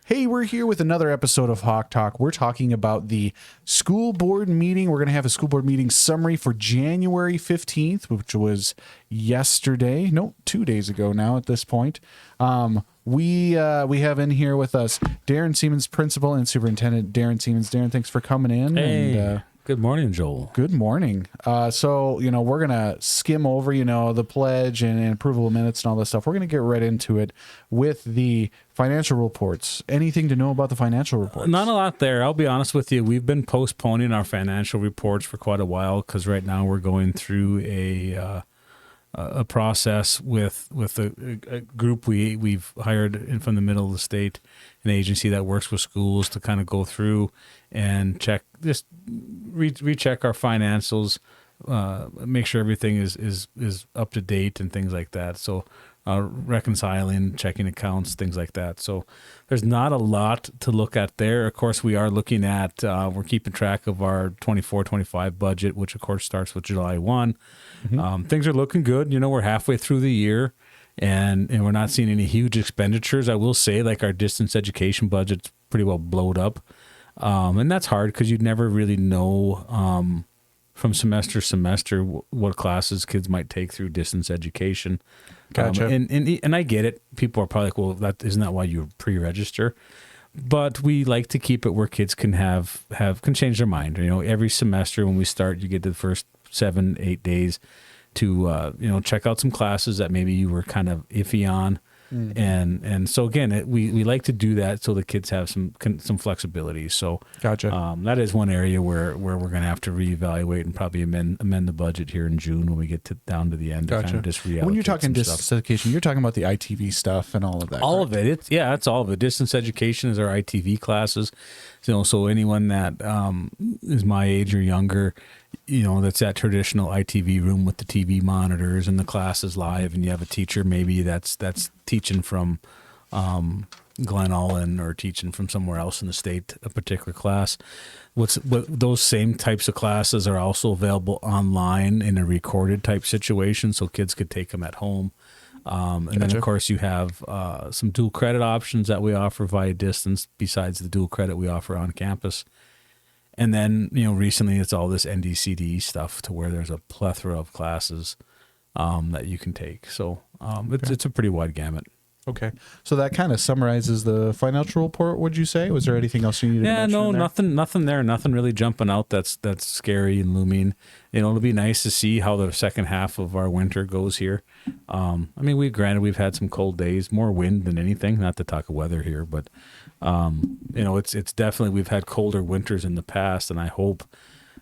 Hey, we're here with another episode of Hawk Talk. We're talking about the school board meeting. We're going to have a school board meeting summary for January 15th, which was yesterday. No, 2 days ago now at this point. We have in here with us Darren Siemens, Principal and Superintendent Darren Siemens. Darren, thanks for coming in. Hey. And, good morning, Joel. Good morning. So, we're going to skim over, the pledge and approval of minutes and all this stuff. We're going to get right into it with the financial reports. Anything to know about the financial reports? Not a lot there. I'll be honest with you. We've been postponing our financial reports for quite a while because right now we're going through a process with a group we've hired from the middle of the state, an agency that works with schools to kind of go through and recheck our financials, make sure everything is up to date and things like that. So reconciling, checking accounts, things like that. So there's not a lot to look at there. Of course, we are looking at, we're keeping track of our 24-25 budget, which of course starts with July 1. Mm-hmm. Things are looking good. We're halfway through the year and we're not seeing any huge expenditures. I will say like our distance education budget's pretty well blowed up. And that's hard because you'd never really know from semester to semester what classes kids might take through distance education. Gotcha. And I get it. People are probably like, well, isn't that why you pre-register? But we like to keep it where kids can can change their mind. Every semester when we start, you get the first 7-8 days to check out some classes that maybe you were kind of iffy on. And so again, we like to do that so the kids have some flexibility. So gotcha. That is one area where we're going to have to reevaluate and probably amend the budget here in June when we get down to the end. Gotcha. To kind of just reallocate. When you're talking distance education, you're talking about the ITV stuff and all of that. All of it. That's all of it. Distance education is our ITV classes. So anyone that is my age or younger, that's that traditional ITV room with the TV monitors and the classes live, and you have a teacher maybe that's teaching from Glen Ullin or teaching from somewhere else in the state, a particular class. Those same types of classes are also available online in a recorded type situation, so kids could take them at home. And then, of course, you have some dual credit options that we offer via distance besides the dual credit we offer on campus. And then, recently it's all this NDCD stuff to where there's a plethora of classes that you can take. So it's a pretty wide gamut. Okay. So that kind of summarizes the financial report, would you say? Was there anything else you needed to mention? Yeah, no, nothing there. Nothing really jumping out that's scary and looming. It'll be nice to see how the second half of our winter goes here. We've had some cold days, more wind than anything, not to talk of weather here, but it's definitely, we've had colder winters in the past, and I hope,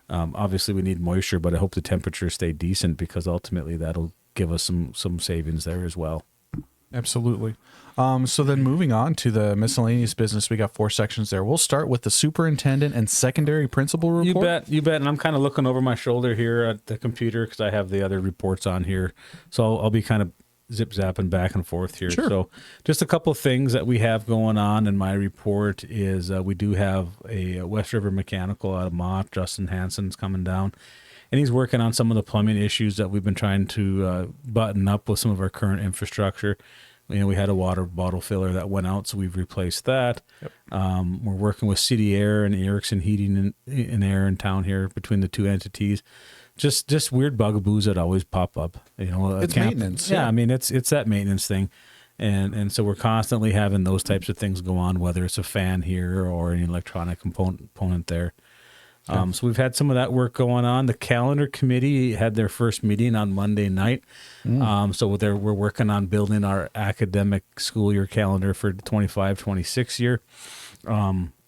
obviously we need moisture, but I hope the temperatures stay decent because ultimately that'll give us some savings there as well. Absolutely. So then moving on to the miscellaneous business, we got 4 sections there. We'll start with the superintendent and secondary principal report. You bet. And I'm kind of looking over my shoulder here at the computer because I have the other reports on here. So I'll be kind of zip-zapping back and forth here. Sure. So just a couple of things that we have going on in my report is we do have a West River Mechanical out of Mott. Justin Hansen's coming down. And he's working on some of the plumbing issues that we've been trying to button up with some of our current infrastructure. We had a water bottle filler that went out, so we've replaced that. Yep. We're working with City Air and Erickson Heating and Air in town here between the two entities. Just weird bugaboos that always pop up. It's maintenance. Yeah, it's that maintenance thing. And so we're constantly having those types of things go on, whether it's a fan here or an electronic component there. So we've had some of that work going on. The calendar committee had their first meeting on Monday night. So we're working on building our academic school year calendar for the 25-26 year.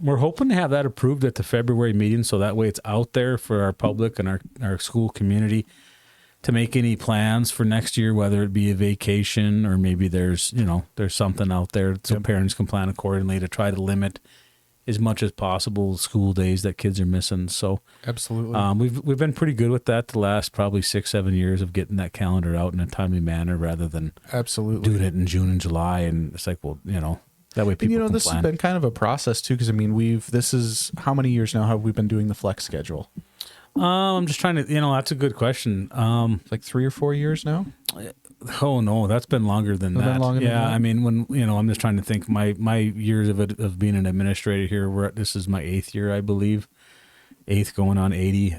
We're hoping to have that approved at the February meeting, so that way it's out there for our public and our school community to make any plans for next year, whether it be a vacation or maybe there's something out there so parents can plan accordingly to try to limit as much as possible school days that kids are missing. So absolutely, we've been pretty good with that the last probably 6-7 years of getting that calendar out in a timely manner rather than doing it in June and July. And it's like, well, that way people can this plan. Has been kind of a process too, because this is how many years now have we been doing the flex schedule? I'm just trying to, that's a good question. Like 3 or 4 years now. Oh no, that's been longer than Has it been that. longer than Yeah, that? I mean, when I'm just trying to think. My years of being an administrator here. This is my 8th year, I believe. 8th going on 80.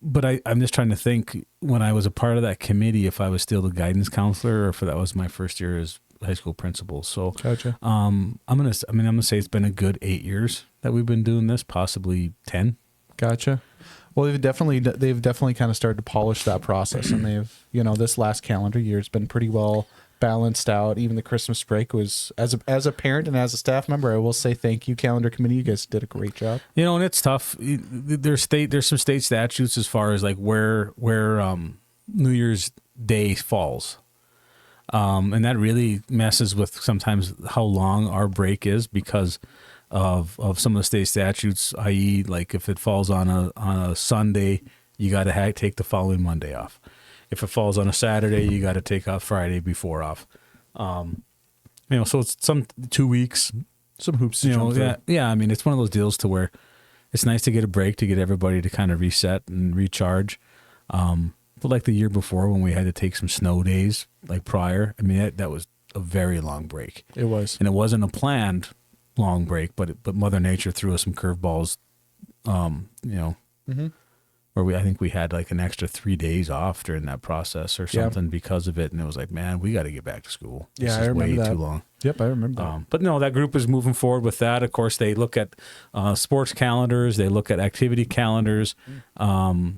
But I'm just trying to think when I was a part of that committee, if I was still the guidance counselor or if that was my first year as high school principal. So, Gotcha. I'm gonna say it's been a good 8 years that we've been doing this, possibly 10. Gotcha. Well, they've definitely kind of started to polish that process, and they've, this last calendar year has been pretty well balanced out. Even the Christmas break was, as a parent and as a staff member, I will say thank you, calendar committee. You guys did a great job. And it's tough. There's some state statutes as far as like where New Year's Day falls. And that really messes with sometimes how long our break is because of some of the state statutes, i.e. like if it falls on a Sunday, you got to take the following Monday off. If it falls on a Saturday, you got to take off Friday before off. So it's 2 weeks. Some hoops to jump through. Yeah. I mean, it's one of those deals to where it's nice to get a break to get everybody to kind of reset and recharge. But like the year before when we had to take some snow days, like prior, I mean, that was a very long break. It was. And it wasn't a planned long break, but Mother Nature threw us some curveballs, where I think we had like an extra 3 days off during that process or something because of it. And it was like, man, we got to get back to school. This I remember way that. too long. Yep, I remember that. But no, that group is moving forward with that. Of course, they look at sports calendars. They look at activity calendars. So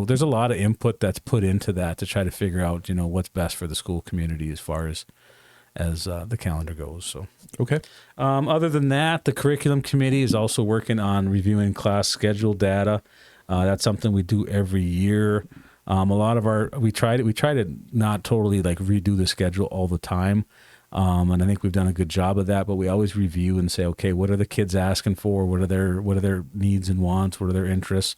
there's a lot of input that's put into that to try to figure out, what's best for the school community as far as the calendar goes. So Okay. other than that, the curriculum committee is also working on reviewing class schedule data. That's something we do every year. A lot of we try to not totally like redo the schedule all the time. And I think we've done a good job of that, but we always review and say, okay, what are the kids asking for? What are their needs and wants? What are their interests?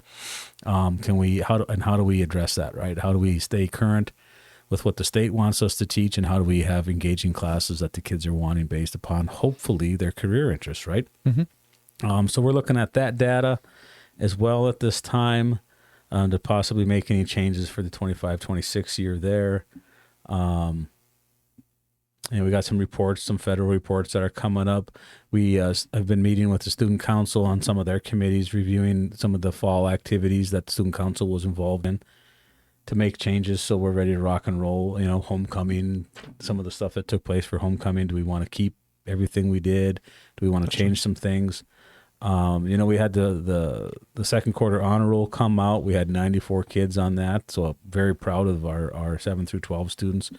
How do we address that, right? How do we stay current with what the state wants us to teach, and how do we have engaging classes that the kids are wanting based upon hopefully their career interests, right? Mm-hmm. So we're looking at that data as well at this time to possibly make any changes for the 25-26 year there. We got some reports, some federal reports that are coming up. We have been meeting with the student council on some of their committees, reviewing some of the fall activities that the student council was involved in to make changes. So we're ready to rock and roll. Homecoming, some of the stuff that took place for homecoming. Do we want to keep everything we did? Do we want to change some things? We had the second quarter honor roll come out. We had 94 kids on that. So I'm very proud of our 7 through 12 students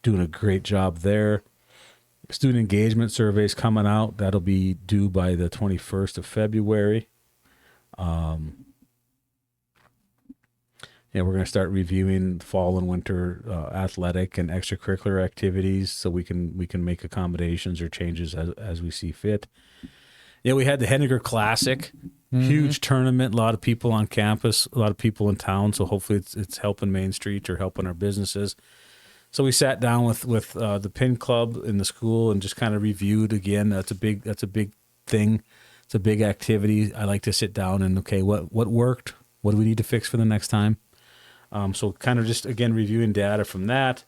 doing a great job there. Student engagement surveys coming out. That'll be due by the 21st of February. We're going to start reviewing fall and winter athletic and extracurricular activities so we can make accommodations or changes as we see fit. We had the Hettinger Classic, huge tournament, a lot of people on campus, a lot of people in town. So hopefully it's helping Main Street or helping our businesses. So we sat down with the Pin Club in the school and just kind of reviewed again. That's a big thing. It's a big activity. I like to sit down and what worked? What do we need to fix for the next time? So kind of just again reviewing data from that.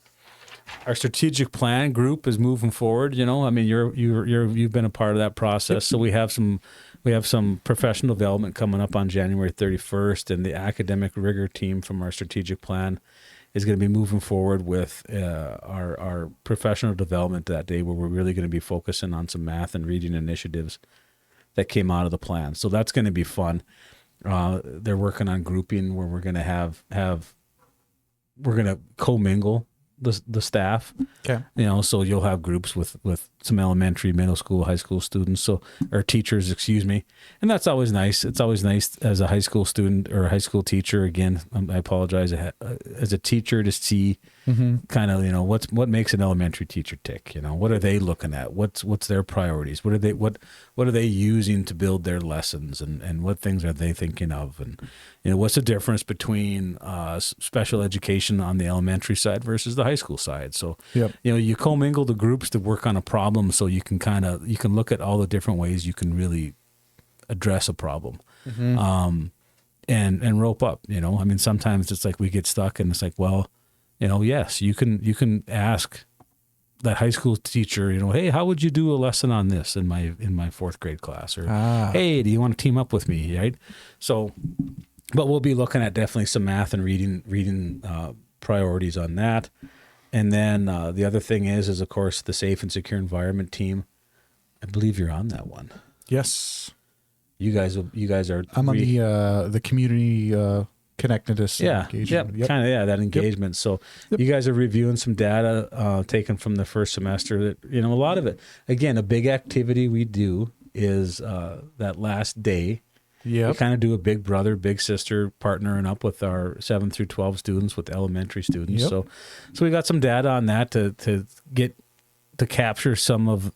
Our strategic plan group is moving forward. You've been a part of that process. So we have some professional development coming up on January 31st, and the academic rigor team from our strategic plan is going to be moving forward with our professional development that day, where we're really going to be focusing on some math and reading initiatives that came out of the plan. So that's going to be fun. They're working on grouping where we're going to we're going to commingle the staff. Okay. So you'll have groups with some elementary, middle school, high school students, or teachers, excuse me. And that's always nice. It's always nice as a high school student or a high school teacher. Again, I apologize, as a teacher to see kind of, what makes an elementary teacher tick? What are they looking at? What's their priorities? What are they using to build their lessons, and what things are they thinking of? And, what's the difference between special education on the elementary side versus the high school side? So, yep. You commingle the groups to work on a problem, so you can look at all the different ways you can really address a problem. and rope up. I mean, sometimes it's like we get stuck and it's like, well, yes, you can ask that high school teacher, hey, how would you do a lesson on this in my fourth grade class? Or, hey, do you want to team up with me? Right. So, but we'll be looking at definitely some math and reading priorities on that. And then the other thing is of course the safe and secure environment team. I believe you're on that one. Yes. You guys are. I'm on the community connectedness. Engagement. Kind of that engagement. Yep. So you guys are reviewing some data taken from the first semester. That a lot of it. Again, a big activity we do is that last day. Yeah, we kind of do a big brother, big sister partnering up with our 7 through 12 students with elementary students. Yep. So we got some data on that to capture some of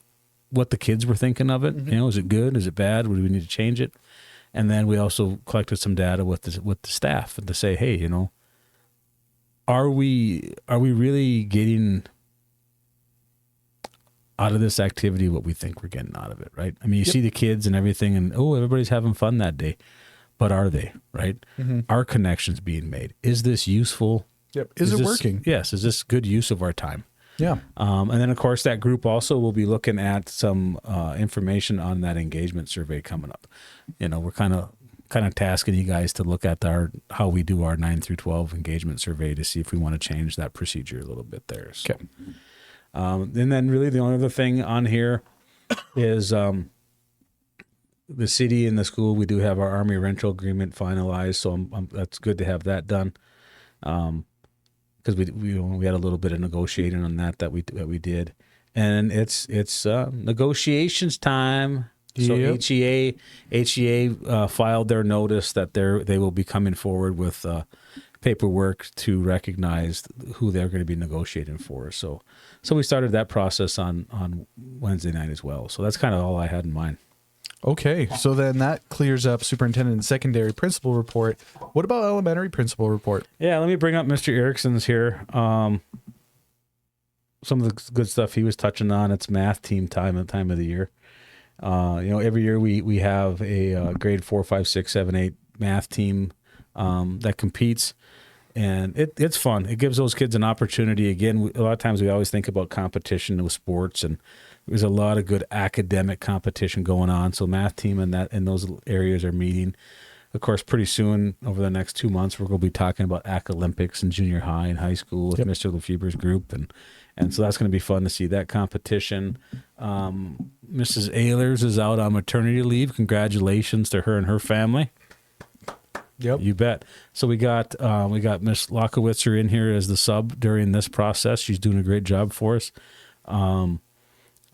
what the kids were thinking of it. Mm-hmm. Is it good? Is it bad? Do we need to change it? And then we also collected some data with the staff and to say, hey, are we really getting out of this activity what we think we're getting out of it, right? I mean, you see the kids and everything and, everybody's having fun that day. But are they, right? Mm-hmm. Are connections being made? Is this useful? Yep. Is it working? Yes. Is this good use of our time? Yeah. And then, of course, that group also will be looking at some information on that engagement survey coming up. We're kind of tasking you guys to look at how we do our 9 through 12 engagement survey to see if we want to change that procedure a little bit there. So. Okay. And then really the only other thing on here is the city and the school. We do have our Army rental agreement finalized, so that's good to have that done. Because we had a little bit of negotiating on that we did, and it's negotiations time. So yep. HEA filed their notice that they will be coming forward with paperwork to recognize who they're going to be negotiating for. So we started that process on Wednesday night as well. So that's kind of all I had in mind. Okay, so then that clears up superintendent and secondary principal report. What about elementary principal report? Yeah, let me bring up Mr. Erickson's here. Some of the good stuff he was touching on. It's math team time of the year. Every year we have a grade 4, 5, 6, 7, 8 math team that competes. And it's fun. It gives those kids an opportunity. Again, a lot of times we always think about competition with sports, and there's a lot of good academic competition going on. So math team and those areas are meeting. Of course, pretty soon, over the next 2 months, we're going to be talking about Olympics in junior high and high school with Mr. Lefebvre's group. And so that's going to be fun to see that competition. Mrs. Ehlers is out on maternity leave. Congratulations to her and her family. Yep. You bet. So we got Miss Lockowitzer in here as the sub during this process. She's doing a great job for us.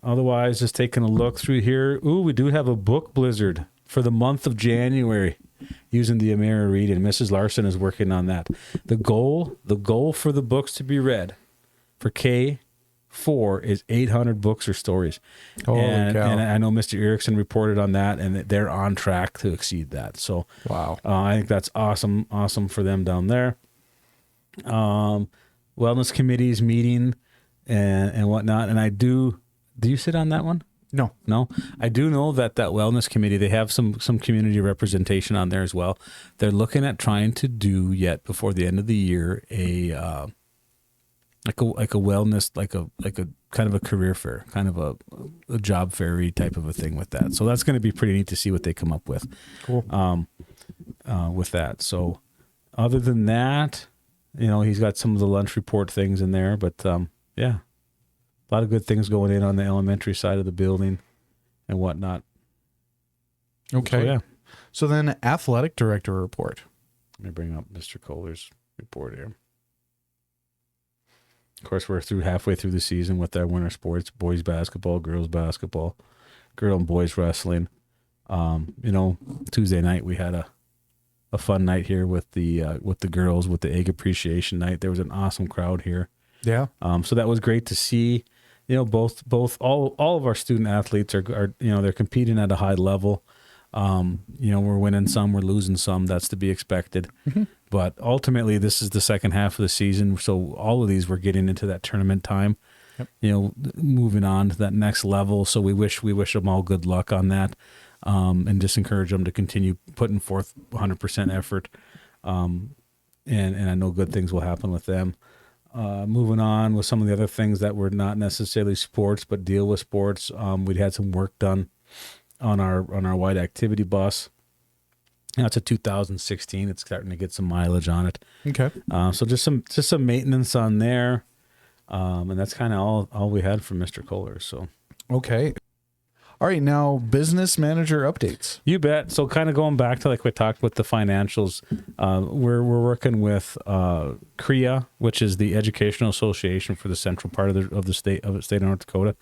Otherwise, just taking a look through here. Ooh, we do have a book blizzard for the month of January using the Amira Read, and Mrs. Larson is working on that. The goal for the books to be read for K4 is 800 books or stories. And I know Mr. Erickson reported on that, and they're on track to exceed that. So wow, I think that's awesome for them down there. Wellness committees meeting and whatnot. And do you sit on that one? No. I do know that wellness committee, they have some community representation on there as well. They're looking at trying to do yet before the end of the year like a wellness, like a kind of a career fair, kind of a job fairy type of a thing with that. So that's going to be pretty neat to see what they come up with. Cool. With that. So other than that, he's got some of the lunch report things in there, but yeah, a lot of good things going in on the elementary side of the building and whatnot. Okay. So, yeah. So then athletic director report. Let me bring up Mr. Kohler's report here. Of course, we're halfway through the season with our winter sports: boys basketball, girls basketball, girl and boys wrestling. Tuesday night we had a fun night here with the girls with the egg appreciation night. There was an awesome crowd here. Yeah. So that was great to see. Both all of our student athletes are they're competing at a high level. We're winning some, we're losing some. That's to be expected. Mm-hmm. But ultimately, this is the second half of the season, so all of these we're getting into that tournament time. Yep. Moving on to that next level. So we wish them all good luck on that. and just encourage them to continue putting forth 100% effort. And I know good things will happen with them. Moving on with some of the other things that were not necessarily sports, but deal with sports. We'd had some work done on our white activity bus. That's a 2016. It's starting to get some mileage on it. Okay. So just some maintenance on there, and that's kind of all we had from Mr. Kohler. So Okay. All right. Now, business manager updates. you bet. So kind of going back to like we talked with the financials, we're working with CREA, which is the Educational Association for the central part of the state of North Dakota.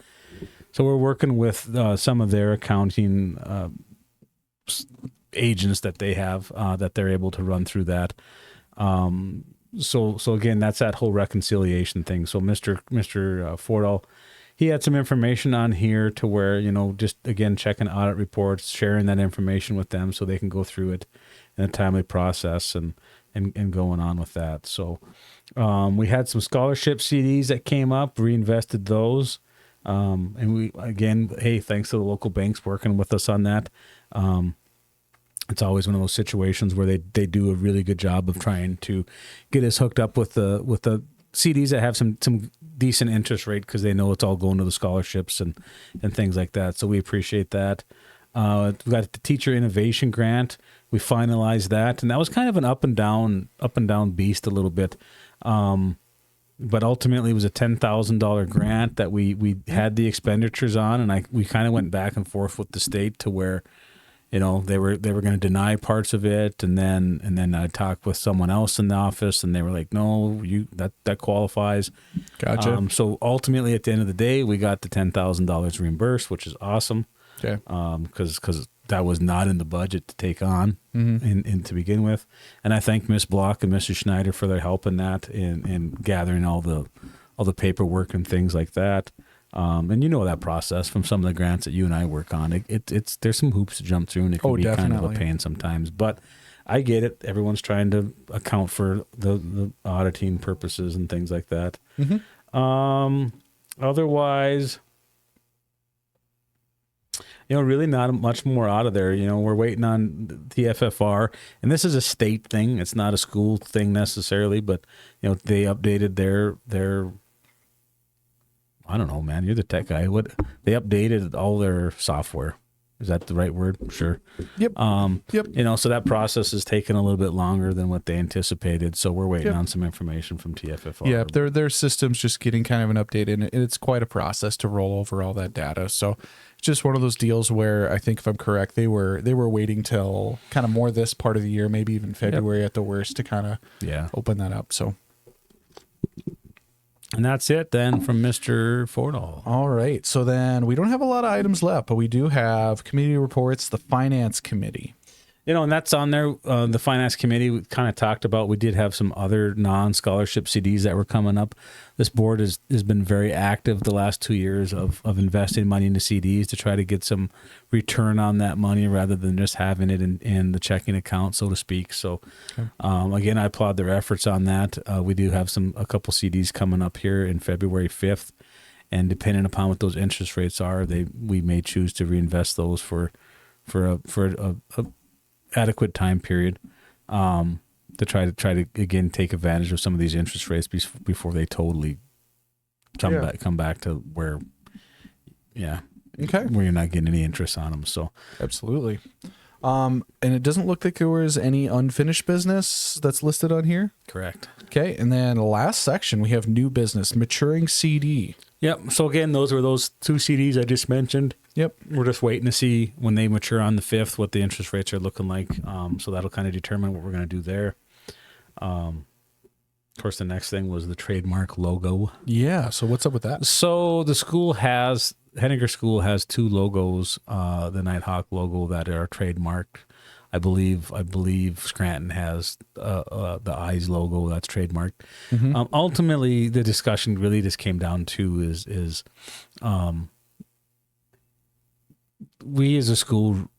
So we're working with some of their accounting agents that they have that they're able to run through that. So again, that's that whole reconciliation thing. So Mr. Fordall, he had some information on here to where, just again, checking audit reports, sharing that information with them so they can go through it in a timely process and going on with that. So we had some scholarship CDs that came up, reinvested those. And we, again, hey, thanks to the local banks working with us on that. It's always one of those situations where they do a really good job of trying to get us hooked up with the CDs that have some decent interest rate because they know it's all going to the scholarships and things like that. So we appreciate that. We got the teacher innovation grant. We finalized that, and that was kind of an up and down beast a little bit. But ultimately, it was a $10,000 grant that we had the expenditures on, and we kind of went back and forth with the state to where, they were going to deny parts of it, and then I talked with someone else in the office, and they were like, "No, that qualifies." Gotcha. So ultimately, at the end of the day, we got the $10,000 reimbursed, which is awesome. Okay. Because that was not in the budget to take on in to begin with, and I thank Miss Block and Mrs. Schneider for their help in that in gathering all the paperwork and things like that. And that process from some of the grants that you and I work on. It's there's some hoops to jump through, and it can be kind of a pain sometimes. But I get it. Everyone's trying to account for the auditing purposes and things like that. Otherwise, really not much more out of there. We're waiting on the FFR, and this is a state thing. It's not a school thing necessarily, but they updated their I don't know, man. You're the tech guy. They updated all their software. Is that the right word? Sure. Yep. Yep. So that process is taking a little bit longer than what they anticipated. So we're waiting on some information from TFFR. Yeah, their system's just getting kind of an update, and it's quite a process to roll over all that data. So it's just one of those deals where I think, if I'm correct, they were waiting till kind of more this part of the year, maybe even February at the worst, to kind of open that up. So. And that's it then from Mr. Fordall. All right. So then we don't have a lot of items left, but we do have committee reports, the finance committee. And that's on there. The finance committee we kind of talked about. We did have some other non-scholarship CDs that were coming up. This board has been very active the last 2 years of investing money into CDs to try to get some return on that money rather than just having it in the checking account, so to speak. So, again, I applaud their efforts on that. We do have a couple CDs coming up here in February 5th, and depending upon what those interest rates are, we may choose to reinvest those for a adequate time period to try to again take advantage of some of these interest rates before they totally come back to where where you're not getting any interest on them. So absolutely. And it doesn't look like there was any unfinished business that's listed on here. Correct. Okay, and then the last section we have new business, maturing CD. Yep. So again, those were those two CDs I just mentioned. Yep. We're just waiting to see when they mature on the 5th what the interest rates are looking like. So that'll kind of determine what we're going to do there. Of course, the next thing was the trademark logo. Yeah. So what's up with that? So the Hettinger School has two logos, the Nighthawk logo that are trademarked. I believe Scranton has the Eyes logo that's trademarked. Ultimately, the discussion really just came down to is we as a school,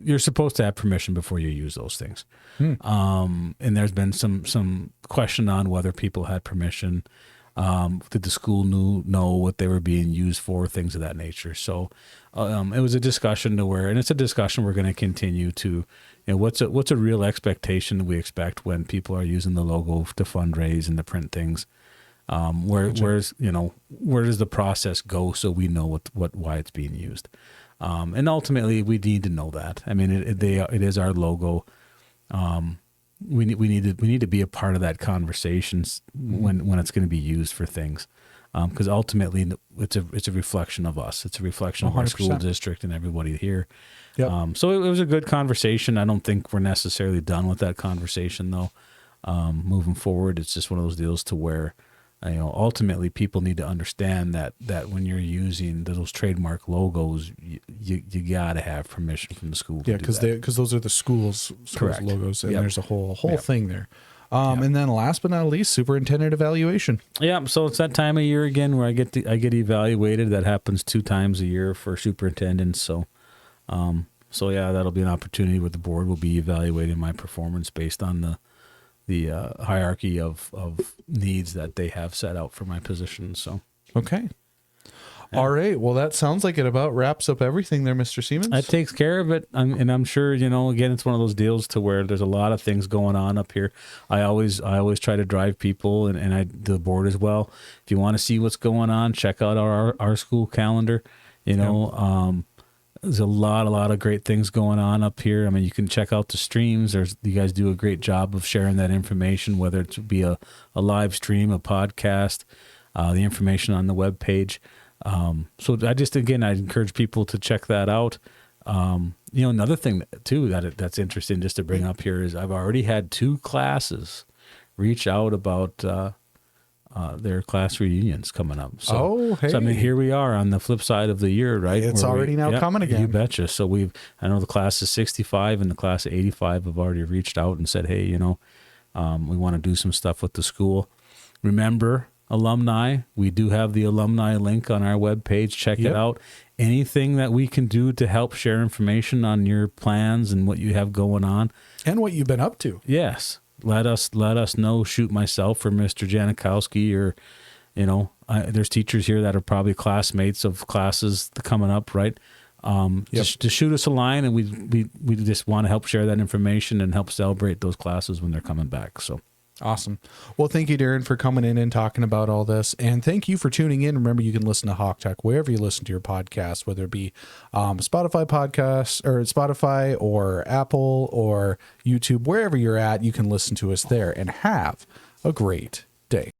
you're supposed to have permission before you use those things. And there's been some question on whether people had permission. Did the school know what they were being used for? Things of that nature. So it was a discussion to where, and it's a discussion we're going to continue to. What's a real expectation that we expect when people are using the logo to fundraise and to print things? Where does the process go so we know why it's being used? And ultimately, we need to know that. I mean, it is our logo. We need to be a part of that conversation when it's going to be used for things, because ultimately it's a reflection of us. It's a reflection of our 100%. School district and everybody here. Yep. So it was a good conversation. I don't think we're necessarily done with that conversation though. Moving forward, it's just one of those deals to where, ultimately people need to understand that when you're using those trademark logos, you got to have permission from the school. Yeah, because those are the school's logos, and there's a whole thing there. And then last but not least, superintendent evaluation. Yeah, so it's that time of year again where I get evaluated. That happens 2 times a year for superintendents. So, that'll be an opportunity where the board will be evaluating my performance based on the hierarchy of needs that they have set out for my position. So, okay. Yeah. All right. Well, that sounds like it about wraps up everything there, Mr. Siemens. That takes care of it. I'm sure, again, it's one of those deals to where there's a lot of things going on up here. I always try to drive people and the board as well. If you want to see what's going on, check out our school calendar. There's a lot of great things going on up here. I mean, you can check out the streams. You guys do a great job of sharing that information, whether it be a live stream, a podcast, the information on the webpage. So I encourage people to check that out. Another thing too that's interesting just to bring up here is I've already had 2 classes reach out about their class reunions coming up. So, hey. So, I mean, here we are on the flip side of the year, right? It's already coming again. You betcha. So I know the class of 65 and the class of 85 have already reached out and said, hey, we want to do some stuff with the school. Remember, alumni, we do have the alumni link on our webpage. Check it out. Anything that we can do to help share information on your plans and what you have going on. And what you've been up to. Yes. Let us know. Shoot myself or Mr. Janikowski, or there's teachers here that are probably classmates of classes coming up, right? Just to shoot us a line, and we just want to help share that information and help celebrate those classes when they're coming back. So awesome. Well, thank you, Darren, for coming in and talking about all this, and thank you for tuning in. Remember, you can listen to Hawk Talk wherever you listen to your podcast, whether it be Spotify podcasts or Spotify or Apple or YouTube, wherever you're at, you can listen to us there, and have a great day.